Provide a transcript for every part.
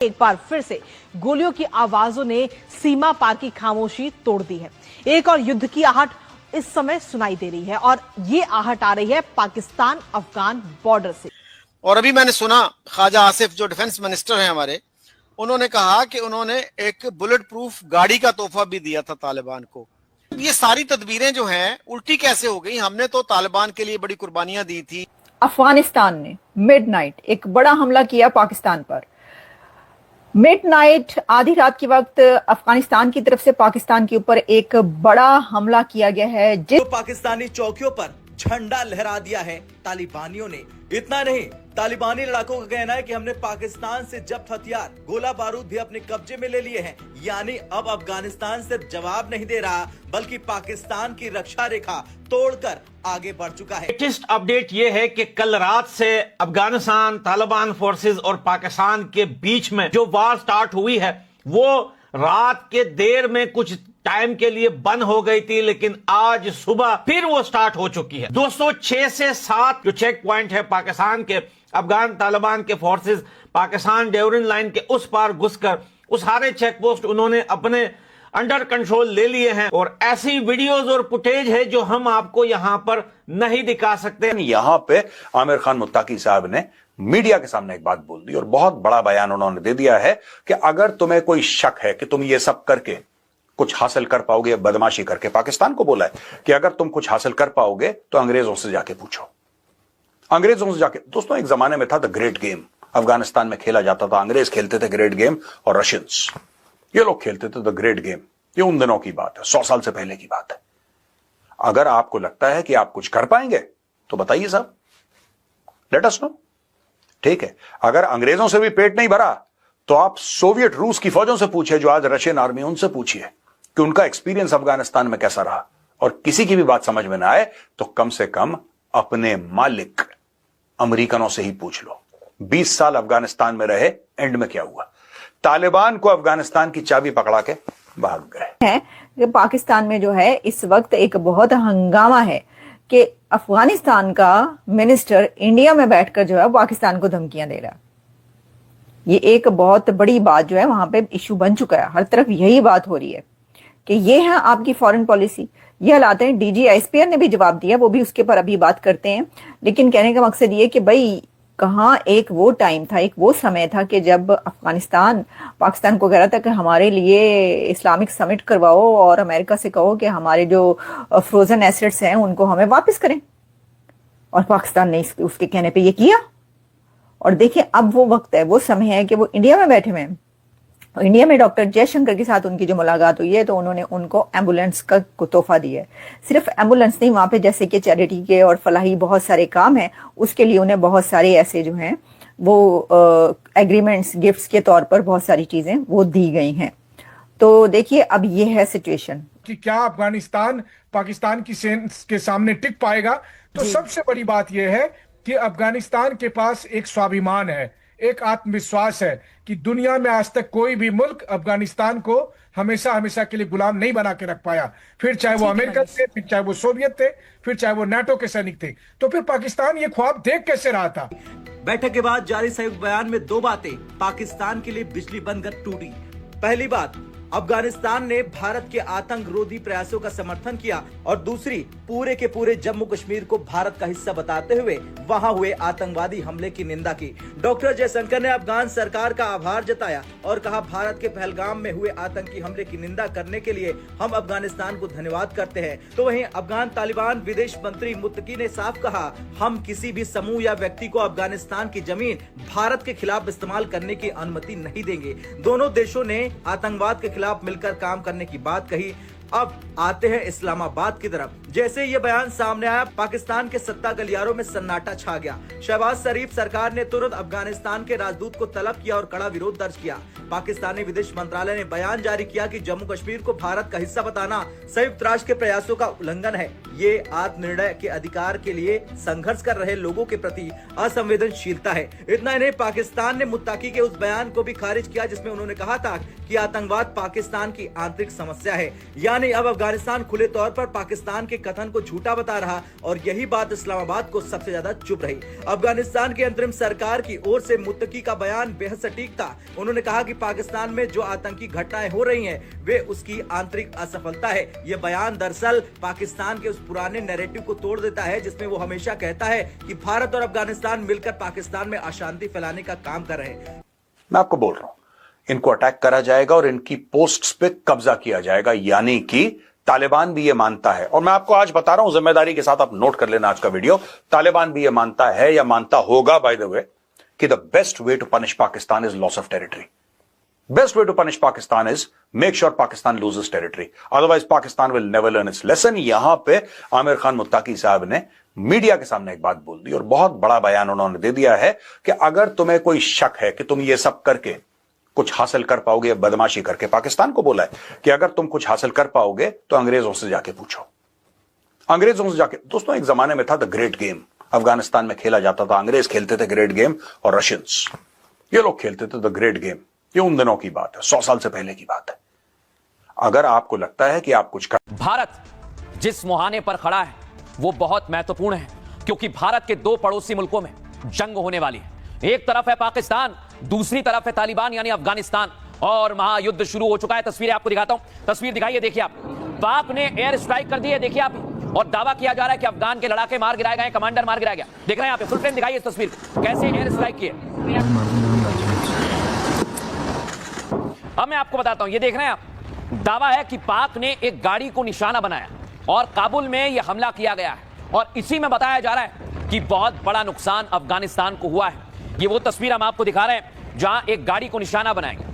एक बार फिर से गोलियों की आवाजों ने सीमा पार की खामोशी तोड़ दी है। एक और युद्ध की आहट इस समय सुनाई दे रही है और ये आहट आ रही है पाकिस्तान अफगान बॉर्डर से। और अभी मैंने सुना ख्वाजा आसिफ जो डिफेंस मिनिस्टर हैं हमारे, उन्होंने कहा कि उन्होंने एक बुलेट प्रूफ गाड़ी का तोहफा भी दिया था तालिबान को। ये सारी तदबीरें जो हैं उल्टी कैसे हो गई? हमने तो तालिबान के लिए बड़ी कुर्बानियां दी थी। अफगानिस्तान ने मिडनाइट एक बड़ा हमला किया पाकिस्तान पर। मिडनाइट आधी रात के वक्त अफगानिस्तान की तरफ से पाकिस्तान के ऊपर एक बड़ा हमला किया गया है। जो पाकिस्तानी चौकियों पर झंडा लहरा दिया है तालिबानियों ने। इतना नहीं, तालिबानी लड़ाकों का कहना है कि हमने पाकिस्तान से जब्त हथियार, गोला बारूद भी अपने कब्जे में ले लिए हैं। यानी अब अफगानिस्तान सिर्फ जवाब नहीं दे रहा, बल्कि पाकिस्तान की रक्षा रेखा तोड़कर आगे बढ़ चुका है। लेटेस्ट अपडेट ये है कि कल रात से अफगानिस्तान, तालिबान फोर्सेस और पाकिस्तान के बीच में जो वार स्टार्ट हुई है वो रात के देर में कुछ टाइम के लिए बंद हो गई थी, लेकिन आज सुबह फिर वो स्टार्ट हो चुकी है। दोस्तों, 6 से 7 जो चेक पॉइंट है पाकिस्तान के, अफगान तालिबान के फोर्सेस पाकिस्तान ड्यूरिंग लाइन के उस पार घुसकर उस सारे चेक पोस्ट उन्होंने अपने अंडर कंट्रोल ले लिए हैं। और ऐसी वीडियोस और फुटेज है जो हम आपको यहां पर नहीं दिखा सकते। यहां पे आमिर खान मुत्ताकी साहब ने मीडिया के सामने एक बात बोल दी और बहुत बड़ा बयान उन्होंने दे दिया है कि अगर तुम्हें कोई शक है कि तुम ये सब करके कुछ हासिल कर पाओगे, बदमाशी करके, पाकिस्तान को बोला है कि अगर तुम कुछ हासिल कर पाओगे तो अंग्रेजों से जाके पूछो। अंग्रेजों से जाके, दोस्तों एक जमाने में था द ग्रेट गेम, अफगानिस्तान में खेला जाता था। अंग्रेज खेलते थे ग्रेट गेम और रशियंस, ये लोग खेलते थे द ग्रेट गेम। ये उन दिनों की बात है, 100 साल से पहले की बात है। अगर आपको लगता है कि आप कुछ कर पाएंगे तो बताइए साहब, लेट अस नो। ठीक है, अगर अंग्रेजों से भी पेट नहीं भरा तो आप सोवियत रूस की फौजों से पूछिए जो आज रशियन आर्मी, उनसे पूछिए कि उनका एक्सपीरियंस अफगानिस्तान में कैसा रहा। और किसी की भी बात समझ में ना आए तो कम से कम अपने मालिक अमेरिकनों से ही पूछ लो। 20 साल अफगानिस्तान में रहे, एंड में क्या हुआ? तालिबान को अफगानिस्तान की चाबी पकड़ा के भाग गए हैं कि पाकिस्तान में जो है इस वक्त एक बहुत हंगामा है कि अफगानिस्तान का मिनिस्टर इंडिया में बैठकर जो है पाकिस्तान को धमकियां दे रहा है। ये एक बहुत बड़ी बात जो है वहां पे इशू बन चुका है। हर तरफ यही बात हो रही है कि ये है आपकी फॉरेन पॉलिसी, ये हालात हैं। डीजी आईएसपीआर ने भी जवाब दिया, वो भी उसके पर अभी बात करते हैं। लेकिन कहने का मकसद ये कि भाई कहाँ एक वो टाइम था, एक वो समय था कि जब अफगानिस्तान पाकिस्तान को कह रहा था कि हमारे लिए इस्लामिक समिट करवाओ और अमेरिका से कहो कि हमारे जो फ्रोजन एसेट्स हैं उनको हमें वापस करें, और पाकिस्तान ने उसके कहने पे ये किया। और देखिए अब वो वक्त है, वो समय है कि वो इंडिया में बैठे हुए हैं। इंडिया में डॉक्टर जयशंकर के साथ उनकी जो मुलाकात हुई है तो उन्होंने उनको एम्बुलेंस का तोहफा दिया है। सिर्फ एम्बुलेंस नहीं, वहां पे जैसे कि चैरिटी के और फलाही बहुत सारे काम हैं, उसके लिए उन्हें बहुत सारे ऐसे जो हैं वो एग्रीमेंट्स, गिफ्ट्स के तौर पर बहुत सारी चीजें वो दी गई हैं। तो देखिए अब ये है सिचुएशन कि क्या अफगानिस्तान पाकिस्तान की सेना के सामने टिक पाएगा। तो सबसे बड़ी बात यह है कि अफगानिस्तान के पास एक स्वाभिमान है, एक आत्मविश्वास है कि दुनिया में आज तक कोई भी मुल्क अफगानिस्तान को हमेशा हमेशा के लिए गुलाम नहीं बना के रख पाया। फिर चाहे वो अमेरिका थे, फिर चाहे वो सोवियत थे, फिर चाहे वो नाटो के सैनिक थे। तो फिर पाकिस्तान ये ख्वाब देख कैसे रहा था? बैठक के बाद जारी संयुक्त बयान में 2 बातें पाकिस्तान के लिए बिजली बनकर टूटी। पहली बात, अफगानिस्तान ने भारत के आतंक रोधी प्रयासों का समर्थन किया, और दूसरी, पूरे के पूरे जम्मू कश्मीर को भारत का हिस्सा बताते हुए वहां हुए आतंकवादी हमले की निंदा की। डॉक्टर जयशंकर ने अफगान सरकार का आभार जताया और कहा, भारत के पहलगाम में हुए आतंकी हमले की निंदा करने के लिए हम अफगानिस्तान को धन्यवाद करते हैं। तो वहीं अफगान तालिबान विदेश मंत्री मुत्तकी ने साफ कहा, हम किसी भी समूह या व्यक्ति को अफगानिस्तान की जमीन भारत के खिलाफ इस्तेमाल करने की अनुमति नहीं देंगे। दोनों देशों ने आतंकवाद के खिलाफ मिलकर काम करने की बात कही। अब आते हैं इस्लामाबाद की तरफ। जैसे ये बयान सामने आया, पाकिस्तान के सत्ता गलियारों में सन्नाटा छा गया। शहबाज शरीफ सरकार ने तुरंत अफगानिस्तान के राजदूत को तलब किया और कड़ा विरोध दर्ज किया। पाकिस्तानी विदेश मंत्रालय ने बयान जारी किया कि जम्मू कश्मीर को भारत का हिस्सा बताना संयुक्त राष्ट्र के प्रयासों का उल्लंघन है। ये आत्मनिर्णय के अधिकार के लिए संघर्ष कर रहे लोगों के प्रति असंवेदनशीलता है। इतना ही नहीं, पाकिस्तान ने मुत्ताकी के उस बयान को भी खारिज किया जिसमें उन्होंने कहा था कि आतंकवाद पाकिस्तान की आंतरिक समस्या है। यानी नहीं, अब अफगानिस्तान खुले तौर पर पाकिस्तान के कथन को झूठा बता रहा और यही बात इस्लामाबाद को सबसे ज्यादा चुभ रही। अफगानिस्तान की अंतरिम सरकार की ओर से मुत्तकी का बयान बेहद सटीक था। उन्होंने कहा कि पाकिस्तान में जो आतंकी घटनाएं हो रही हैं वे उसकी आंतरिक असफलता है। यह बयान दरअसल पाकिस्तान के उस पुराने नैरेटिव को तोड़ देता है जिसमें वो हमेशा कहता है कि भारत और अफगानिस्तान मिलकर पाकिस्तान में अशांति फैलाने का काम कर रहे हैं। मैं आपको बोल रहा हूं, इनको अटैक करा जाएगा और इनकी पोस्ट्स पे कब्जा किया जाएगा, यानी कि तालिबान भी ये मानता है। और मैं आपको आज बता रहा हूं जिम्मेदारी के साथ, आप नोट कर लेना आज का वीडियो, तालिबान भी ये मानता है या मानता होगा बाय द वे कि the best way to punish Pakistan is loss of territory. Best way to punish Pakistan is make sure Pakistan loses territory, otherwise Pakistan will never learn its lesson. यहां पे आमिर खान मुत्ताकी साहब ने मीडिया के सामने एक बात बोल दी और बहुत बड़ा बयान उन्होंने दे दिया है कि अगर तुम्हें कोई शक है कि तुम ये सब करके कुछ हासिल कर पाओगे, बदमाशी करके, पाकिस्तान को बोला है कि अगर तुम कुछ हासिल कर पाओगे तो अंग्रेजों से जाके पूछो। अंग्रेजों से जाके, दोस्तों एक जमाने में था द ग्रेट गेम, अफगानिस्तान में खेला जाता था, अंग्रेज खेलते थे ग्रेट गेम और रशियंस, ये लोग खेलते थे द ग्रेट गेम। ये उन दिनों की बात है, 100 साल से पहले की बात है। अगर आपको लगता है कि आप कुछ कर, भारत जिस मुहाने पर खड़ा है वो बहुत महत्वपूर्ण है, क्योंकि भारत के दो पड़ोसी मुल्कों में जंग होने वाली है। एक तरफ है पाकिस्तान, दूसरी तरफ है तालिबान यानी अफगानिस्तान, और महायुद्ध शुरू हो चुका है। तस्वीरें आपको दिखाता हूं, तस्वीर दिखाइए, देखिए आप, पाक ने एयर स्ट्राइक कर दी है, देखिए आप, और दावा किया जा रहा है कि अफगान के लड़ाके मार गिराए गए, कमांडर मार गिराया गया। देख रहे हैं आप, फुल फ्रेम दिखाइए इस तस्वीर, कैसे एयर स्ट्राइक किए। अब मैं आपको बताता हूं, ये देख रहे हैं आप, दावा है कि पाक ने एक गाड़ी को निशाना बनाया और काबुल में यह हमला किया गया है, और इसी में बताया जा रहा है कि बहुत बड़ा नुकसान अफगानिस्तान को हुआ है। ये वो तस्वीर हम आपको दिखा रहे हैं जहां एक गाड़ी को निशाना बनाएंगे,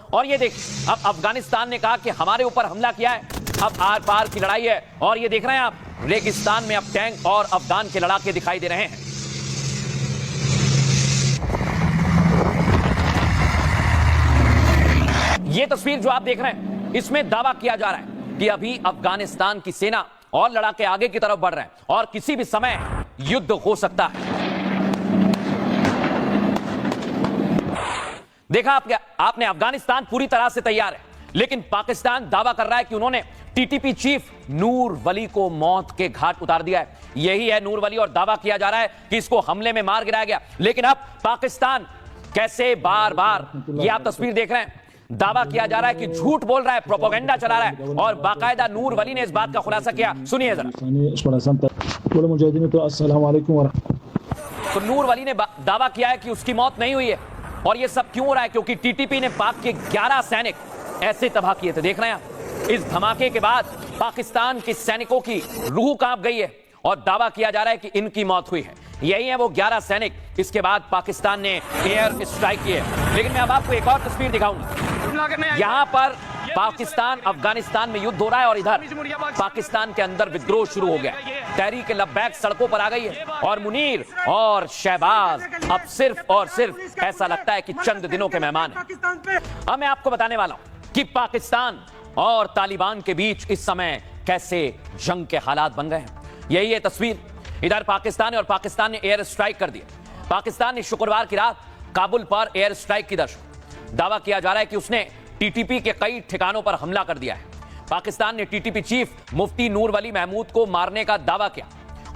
और ये देखिए, अब अफगानिस्तान ने कहा कि हमारे ऊपर हमला किया है, अब आर पार की लड़ाई है। और ये देख रहे हैं आप, रेगिस्तान में अब टैंक और अफगान के लड़ाके दिखाई दे रहे हैं। ये तस्वीर जो आप देख रहे हैं, इसमें दावा किया जा रहा है कि अभी अफगानिस्तान की सेना और लड़ाके आगे की तरफ बढ़ रहे हैं और किसी भी समय युद्ध हो सकता है। देखा आपने, अफगानिस्तान पूरी तरह से तैयार है, लेकिन पाकिस्तान दावा कर रहा है कि उन्होंने टीटीपी चीफ नूर वली को मौत के घाट उतार दिया है। यही है नूर वली, और दावा किया जा रहा है कि इसको हमले में मार गिराया गया। लेकिन अब पाकिस्तान कैसे बार बार, ये आप तस्वीर देख रहे हैं, दावा किया जा रहा है कि झूठ बोल रहा है, प्रोपेगेंडा चला रहा है, और बाकायदा नूर वली ने इस बात का खुलासा किया। सुनिए जरा। तो नूर वली ने दावा किया है कि उसकी मौत नहीं हुई है, और ये सब क्यों हो रहा है? क्योंकि टीटीपी ने पाक के 11 सैनिक ऐसे तबाह किए थे। देख रहे हैं आप, इस धमाके के बाद पाकिस्तान के सैनिकों की रूह कांप गई है और दावा किया जा रहा है कि इनकी मौत हुई है। यही है वो 11 सैनिक। इसके बाद पाकिस्तान ने एयर स्ट्राइक की है। लेकिन मैं अब आपको एक और तस्वीर दिखाऊंगा। यहां पर पाकिस्तान अफगानिस्तान में युद्ध हो रहा है, और इधर पाकिस्तान के अंदर विद्रोह शुरू हो गया। तहरीक लब्बैक सड़कों पर आ गई है, और मुनीर और शहबाज अब सिर्फ और सिर्फ ऐसा लगता है कि चंद दिनों के मेहमान हैं। अब मैं आपको बताने वाला हूं कि पाकिस्तान और तालिबान के बीच इस समय कैसे जंग के हालात बन गए हैं। यही है तस्वीर। इधर पाकिस्तान ने एयर स्ट्राइक कर दिया। पाकिस्तान ने शुक्रवार की रात काबुल पर एयर स्ट्राइक की दावा किया जा रहा है कि उसने टीटीपी के कई ठिकानों पर हमला कर दिया है। पाकिस्तान ने टीटीपी चीफ मुफ्ती नूर वली महमूद को मारने का दावा किया,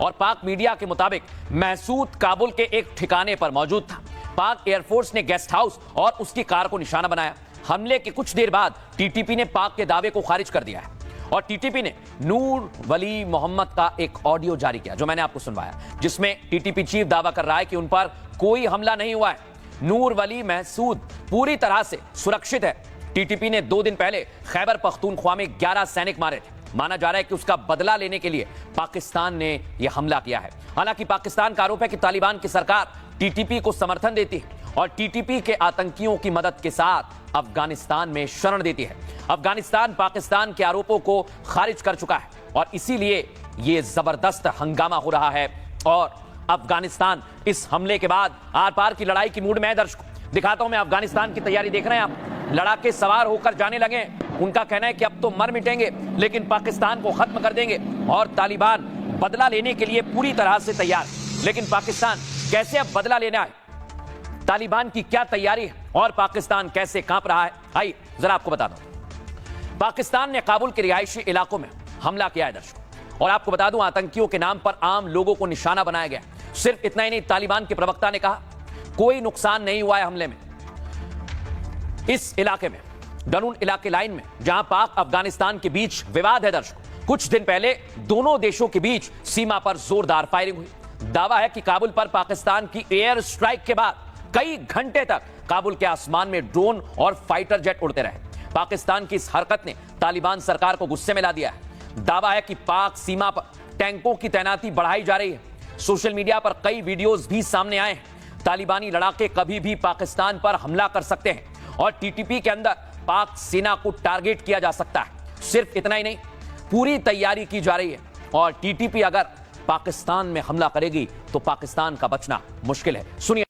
और पाक मीडिया के मुताबिक महसूद काबुल के एक ठिकाने पर मौजूद था। पाक एयरफोर्स ने गेस्ट हाउस और उसकी कार को निशाना बनाया। हमले के कुछ देर बाद टीटीपी ने पाक के दावे को खारिज कर दिया है, और टीटीपी ने नूर वली मोहम्मद का एक ऑडियो जारी किया, जो मैंने आपको सुनवाया, जिसमें टीटीपी चीफ दावा कर रहा है कि उन पर कोई हमला नहीं हुआ है। नूर वली महसूद पूरी तरह से सुरक्षित है। टीटीपी ने 2 दिन पहले खैबर पख्तूनख्वा में 11 सैनिक मारे थे। माना जा रहा है कि उसका बदला लेने के लिए पाकिस्तान ने यह हमला किया है। हालांकि पाकिस्तान का आरोप है कि तालिबान की सरकार टीटीपी को समर्थन देती है और टीटीपी के आतंकियों की मदद के साथ अफगानिस्तान में शरण देती है। अफगानिस्तान पाकिस्तान के आरोपों को खारिज कर चुका है, और इसीलिए यह जबरदस्त हंगामा हो रहा है। और अफगानिस्तान इस हमले के बाद आर पार की लड़ाई की मूड में है। दर्शकों, दिखाता हूं मैं अफगानिस्तान की तैयारी। देख रहे हैं आप, लड़ाके सवार होकर जाने लगे। उनका कहना है कि अब तो मर मिटेंगे, लेकिन पाकिस्तान को खत्म कर देंगे, और तालिबान बदला लेने के लिए पूरी तरह से तैयार। लेकिन पाकिस्तान कैसे अब बदला लेना है, तालिबान की क्या तैयारी है, और पाकिस्तान कैसे कांप रहा है, आइए जरा आपको बता दूं। पाकिस्तान ने काबुल के रिहायशी इलाकों में हमला किया है दर्शकों, और आपको बता दूं आतंकियों के नाम पर आम लोगों को निशाना बनाया गया। सिर्फ इतना ही नहीं, तालिबान के प्रवक्ता ने कहा कोई नुकसान नहीं हुआ है हमले में। इस इलाके में डनून इलाके लाइन में जहां पाक अफगानिस्तान के बीच विवाद है दर्शकों, कुछ दिन पहले दोनों देशों के बीच सीमा पर जोरदार फायरिंग हुई। दावा है कि काबुल पर पाकिस्तान की एयर स्ट्राइक के बाद कई घंटे तक काबुल के आसमान में ड्रोन और फाइटर जेट उड़ते रहे। पाकिस्तान की इस हरकत ने तालिबान सरकार को गुस्से में ला दिया है। दावा है कि पाक सीमा पर टैंकों की तैनाती बढ़ाई जा रही है। सोशल मीडिया पर कई वीडियोस भी सामने आए हैं। तालिबानी लड़ाके कभी भी पाकिस्तान पर हमला कर सकते हैं और टीटीपी के अंदर पाक सेना को टारगेट किया जा सकता है। सिर्फ इतना ही नहीं, पूरी तैयारी की जा रही है और टीटीपी अगर पाकिस्तान में हमला करेगी तो पाकिस्तान का बचना मुश्किल है। सुनिए।